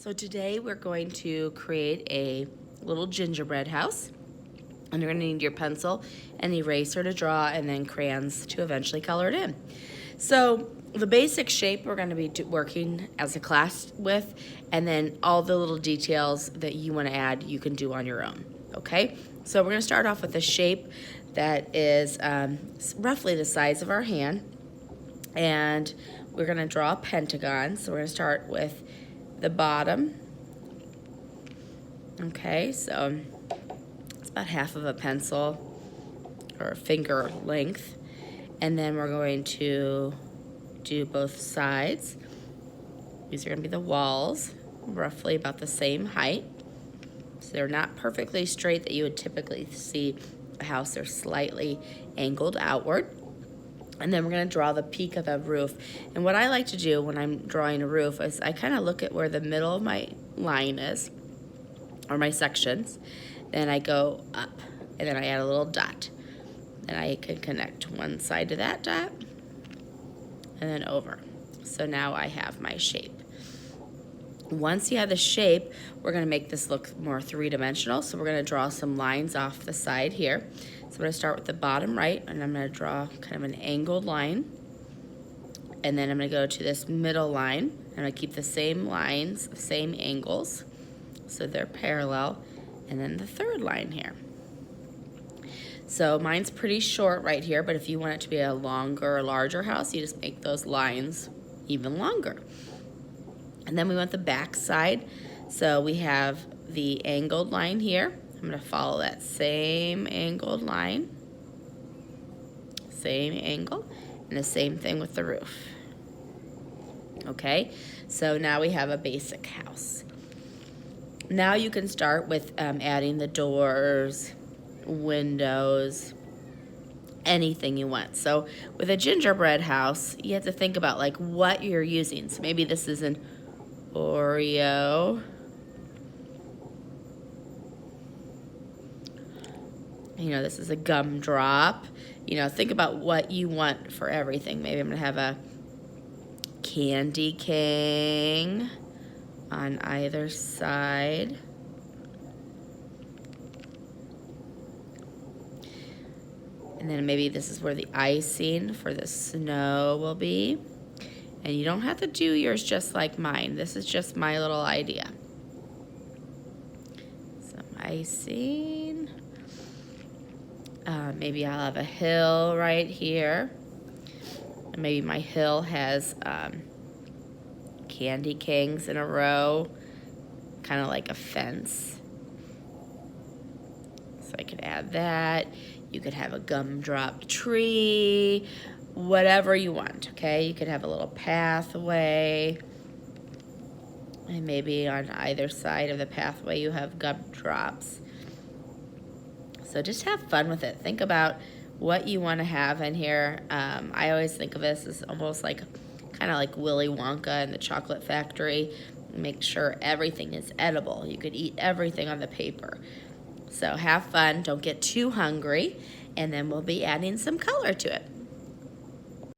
So today we're going to create a little gingerbread house. And you're gonna need your pencil, an eraser to draw, and then crayons to eventually color it in. So the basic shape we're gonna be working as a class with, and then all the little details that you wanna add, you can do on your own, okay? So we're gonna start off with a shape that is roughly the size of our hand, and we're gonna draw a pentagon. So we're gonna start with the bottom. Okay, so it's about half of a pencil or finger length. And then we're going to do both sides. These are gonna be the walls, roughly about the same height. So they're not perfectly straight that you would typically see a house. They're slightly angled outward. And then we're gonna draw the peak of the roof. And what I like to do when I'm drawing a roof is I kind of look at where the middle of my line is, or my sections. Then I go up, and then I add a little dot. And I can connect one side to that dot, and then over. So now I have my shape. Once you have the shape, we're gonna make this look more three-dimensional. So we're gonna draw some lines off the side here. So I'm gonna start with the bottom right, and I'm gonna draw kind of an angled line. And then I'm gonna go to this middle line. I'm gonna keep the same lines, the same angles, so they're parallel. And then the third line here. So mine's pretty short right here, but if you want it to be a longer or larger house, you just make those lines even longer. And then we want the back side. So we have the angled line here. I'm gonna follow that same angled line, same angle, and the same thing with the roof. Okay, so now we have a basic house. Now you can start with adding the doors, windows, anything you want. So with a gingerbread house, you have to think about like what you're using. So maybe this is an Oreo. You know, this is a gumdrop. You know, think about what you want for everything. Maybe I'm gonna have a candy king on either side. And then maybe this is where the icing for the snow will be. And you don't have to do yours just like mine. This is just my little idea. Some icing. Maybe I'll have a hill right here. And maybe my hill has candy kings in a row, kind of like a fence. So I could add that. You could have a gumdrop tree, whatever you want, okay? You could have a little pathway, and maybe on either side of the pathway you have gumdrops. So just have fun with it. Think about what you want to have in here. I always think of this as almost like, kind of like Willy Wonka and the Chocolate Factory. Make sure everything is edible. You could eat everything on the paper. So have fun, don't get too hungry, and then we'll be adding some color to it.